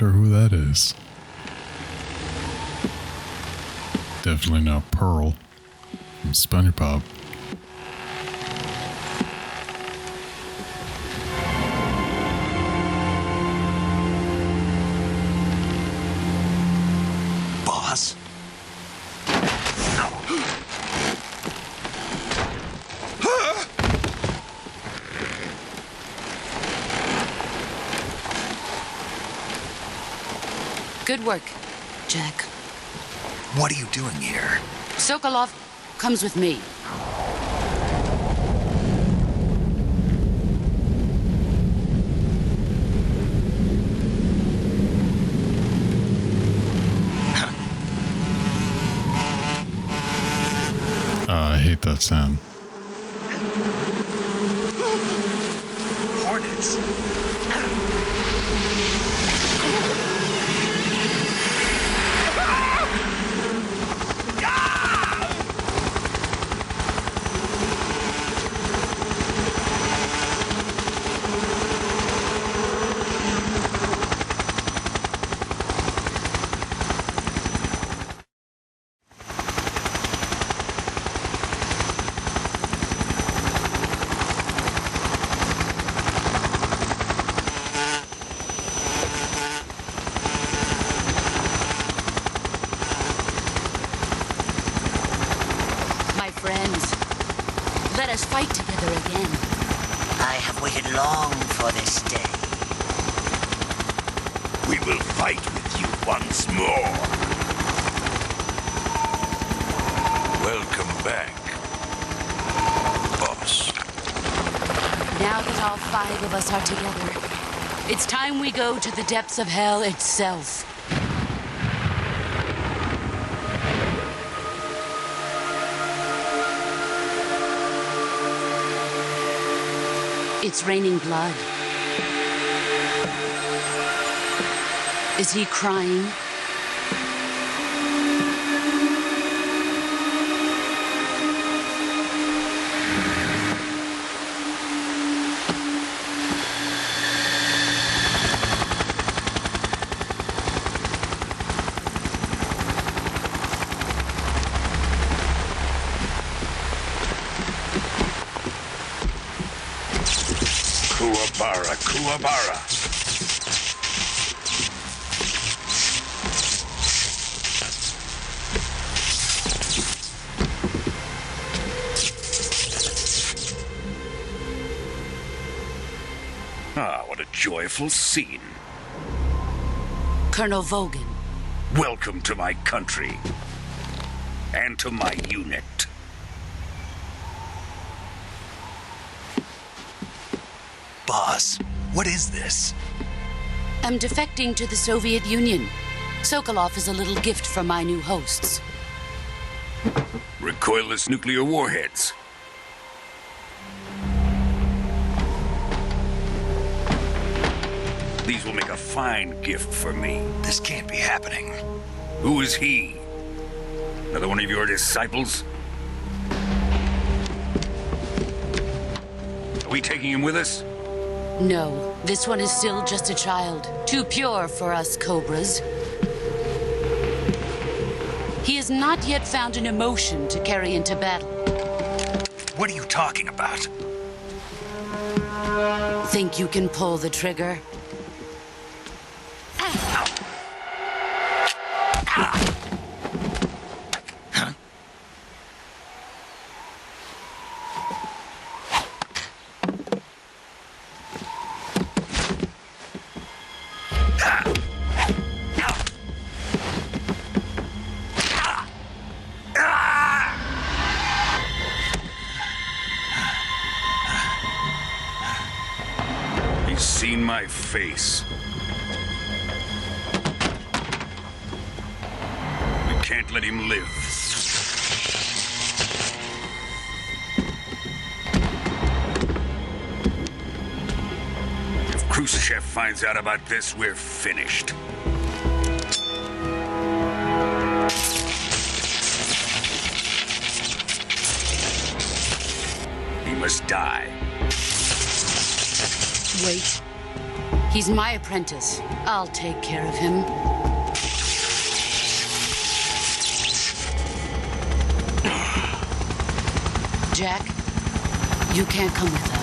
A: Who that is. Definitely not Pearl from SpongeBob.
B: Boss?
G: Good work, Jack.
B: What are you doing here?
G: Sokolov comes with me.
A: I hate that sound.
B: Hornets?
H: will fight with you once more. Welcome back, boss.
G: Now that all 5 of us are together, it's time we go to the depths of hell itself. It's raining blood. Is he crying?
H: Kuwabara. Ah, what a joyful scene.
G: Colonel Vogan.
H: Welcome to my country. And to my unit.
B: Boss, what is this?
G: I'm defecting to the Soviet Union. Sokolov is a little gift from my new hosts.
H: Recoilless nuclear warheads. These will make a fine gift for me.
B: This can't be happening.
H: Who is he? Another one of your disciples? Are we taking him with us?
G: No, this one is still just a child. Too pure for us Cobras. He has not yet found an emotion to carry into battle.
B: What are you talking about?
G: Think you can pull the trigger?
H: Seen my face. We can't let him live. If Khrushchev finds out about this, we're finished. He must die.
G: Wait. He's my apprentice. I'll take care of him. Jack, you can't come with us.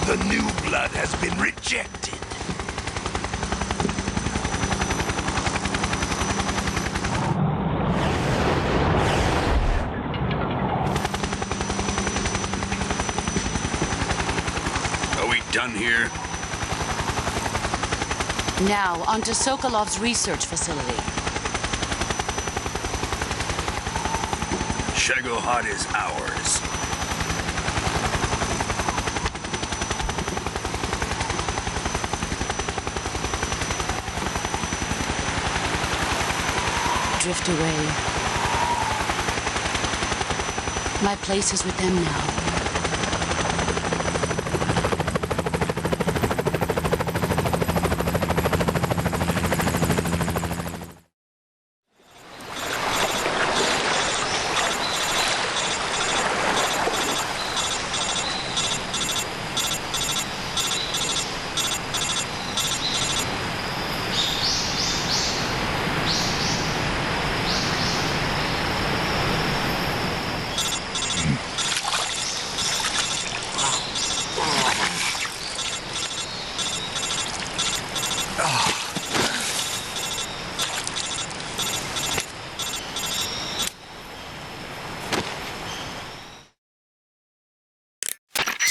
H: The new blood has been rejected. Are we done here?
G: Now, onto Sokolov's research facility.
H: Shagohod is ours.
G: Drift away. My place is with them now.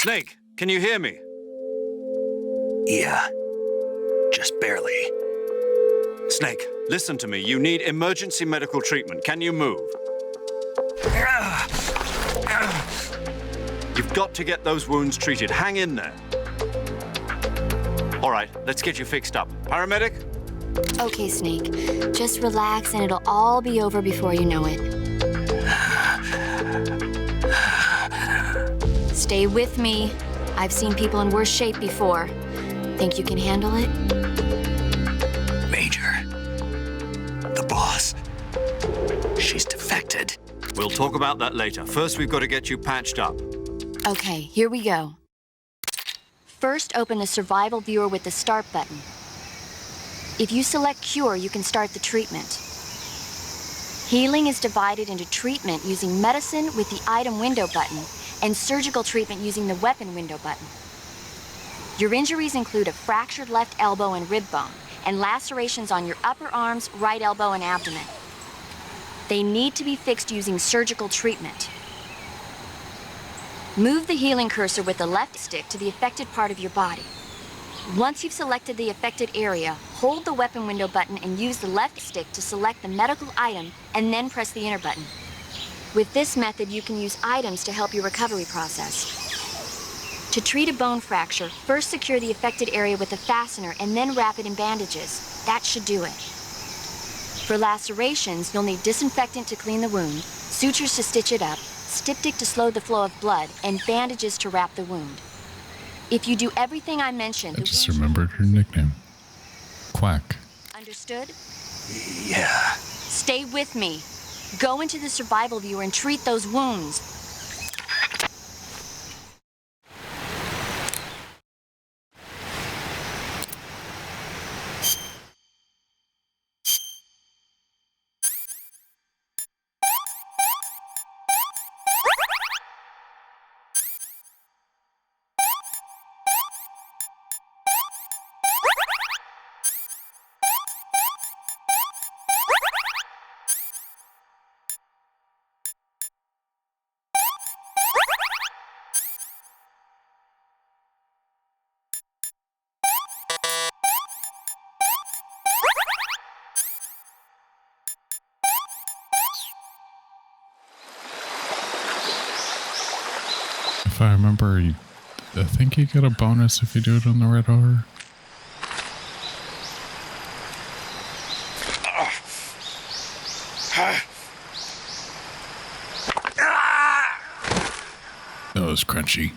E: Snake, can you hear me?
B: Yeah. Just barely.
E: Snake, listen to me. You need emergency medical treatment. Can you move? You've got to get those wounds treated. Hang in there. All right, let's get you fixed up. Paramedic?
F: Okay, Snake. Just relax and it'll all be over before you know it. Stay with me. I've seen people in worse shape before. Think you can handle it?
B: Major. The boss. She's defected.
E: We'll talk about that later. First, we've got to get you patched up.
F: Okay, here we go. First, open the survival viewer with the start button. If you select cure, you can start the treatment. Healing is divided into treatment using medicine with the item window button and surgical treatment using the weapon window button. Your injuries include a fractured left elbow and rib bone and lacerations on your upper arms, right elbow, and abdomen. They need to be fixed using surgical treatment. Move the healing cursor with the left stick to the affected part of your body. Once you've selected the affected area, hold the weapon window button and use the left stick to select the medical item and then press the enter button. With this method, you can use items to help your recovery process. To treat a bone fracture, first secure the affected area with a fastener and then wrap it in bandages. That should do it. For lacerations, you'll need disinfectant to clean the wound, sutures to stitch it up, styptic to slow the flow of blood, and bandages to wrap the wound. If you do everything I mentioned...
A: I just remembered her nickname. Quack.
F: Understood?
B: Yeah.
F: Stay with me. Go into the survival viewer and treat those wounds.
A: If I remember, I think you get a bonus if you do it on the red order. That was crunchy.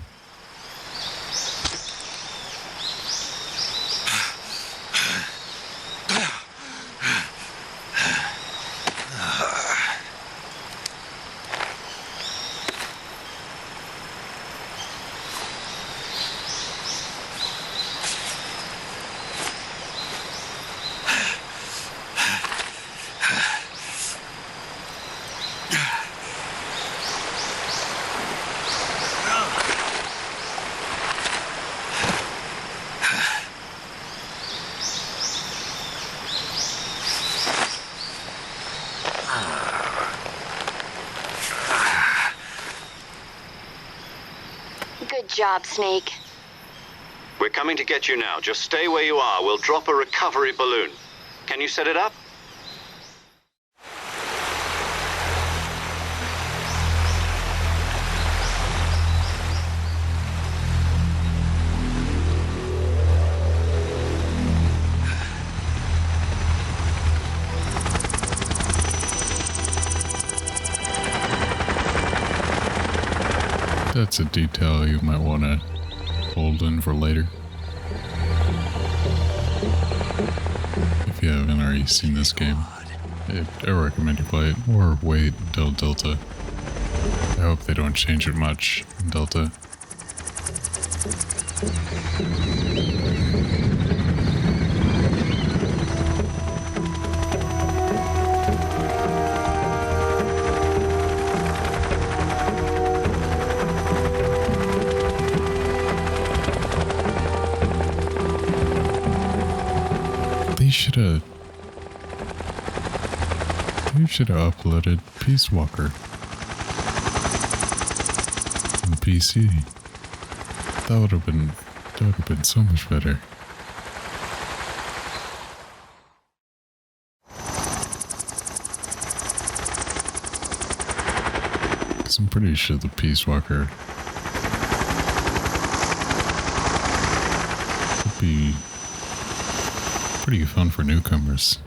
F: Good job, Snake.
C: We're coming to get you now. Just stay where you are. We'll drop a recovery balloon. Can you set it up?
A: That's a detail you might want to hold in for later. If you haven't already seen this game, I recommend you play it, or wait until Delta. I hope they don't change it much in Delta. You should have uploaded Peace Walker on the PC. That would have been so much better. 'Cause I'm pretty sure the Peace Walker would be pretty fun for newcomers.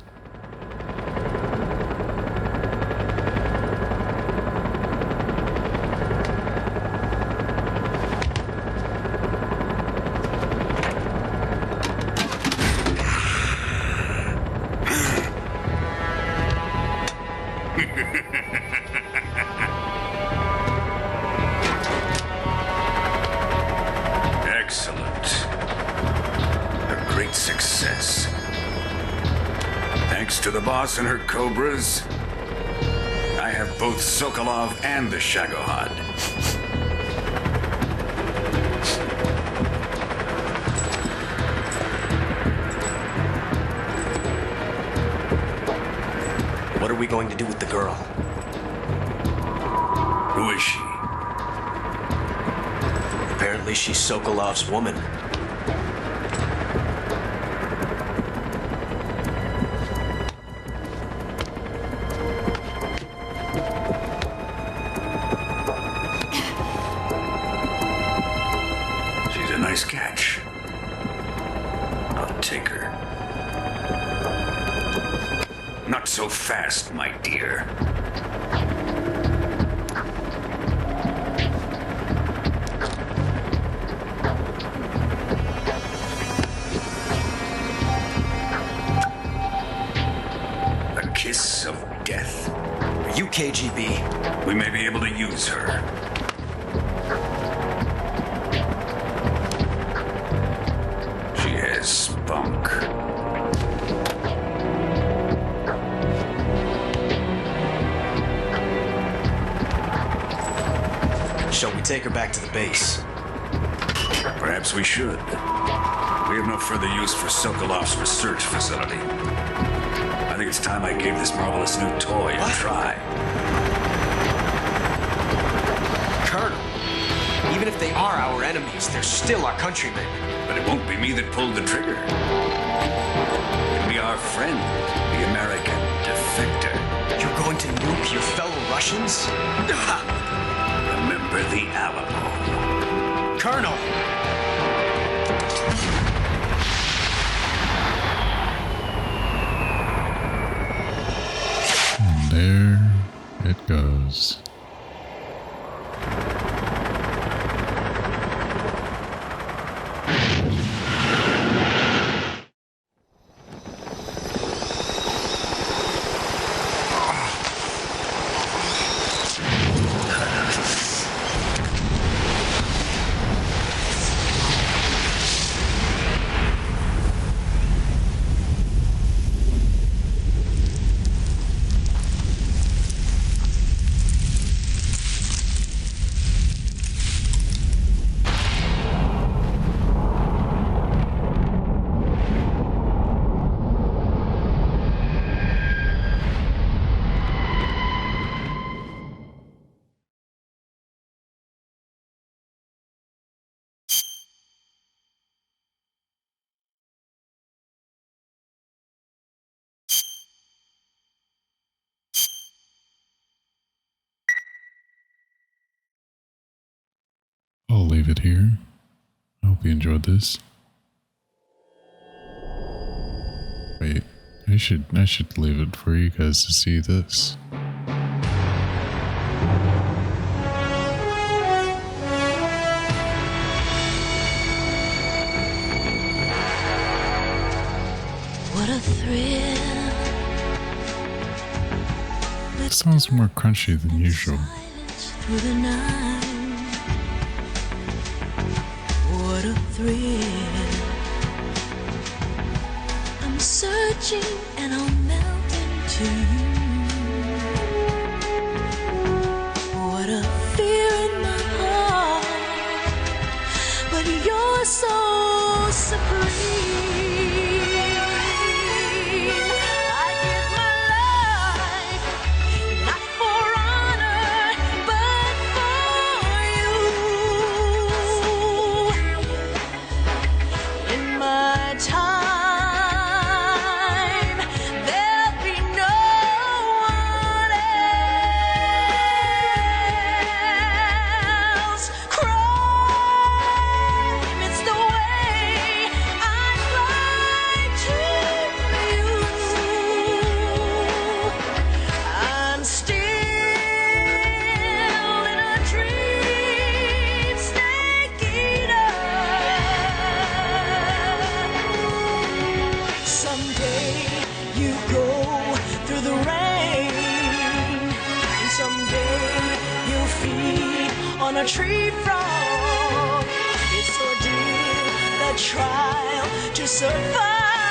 H: And her cobras. I have both Sokolov and the Shagohod.
J: What are we going to do with the girl?
H: Who is she?
J: Apparently she's Sokolov's woman.
H: Catch. I'll take her. Not so fast, my dear. A kiss of death.
J: Are you KGB?
H: We may be able to use her. Spunk.
J: Shall we take her back to the base?
H: Perhaps we should. We have no further use for Sokolov's research facility. I think it's time I gave this marvelous new toy a try.
J: Colonel, even if they are our enemies, they're still our countrymen.
H: But it won't be me that pulled the trigger. It'll be our friend, the American defector.
J: You're going to nuke your fellow Russians?
H: Remember the Alamo.
J: Colonel!
A: And there it goes. I'll leave it here. I hope you enjoyed this. Wait, I should leave it for you guys to see this.
K: What a thrill.
A: It sounds more crunchy than usual.
K: Through the night. What a thrill. I'm searching and I'll melt into you. What a fear in my heart, but you're so supreme. I give my life, not for honor, but for you. tree frog. It's ordeal, the trial to survive.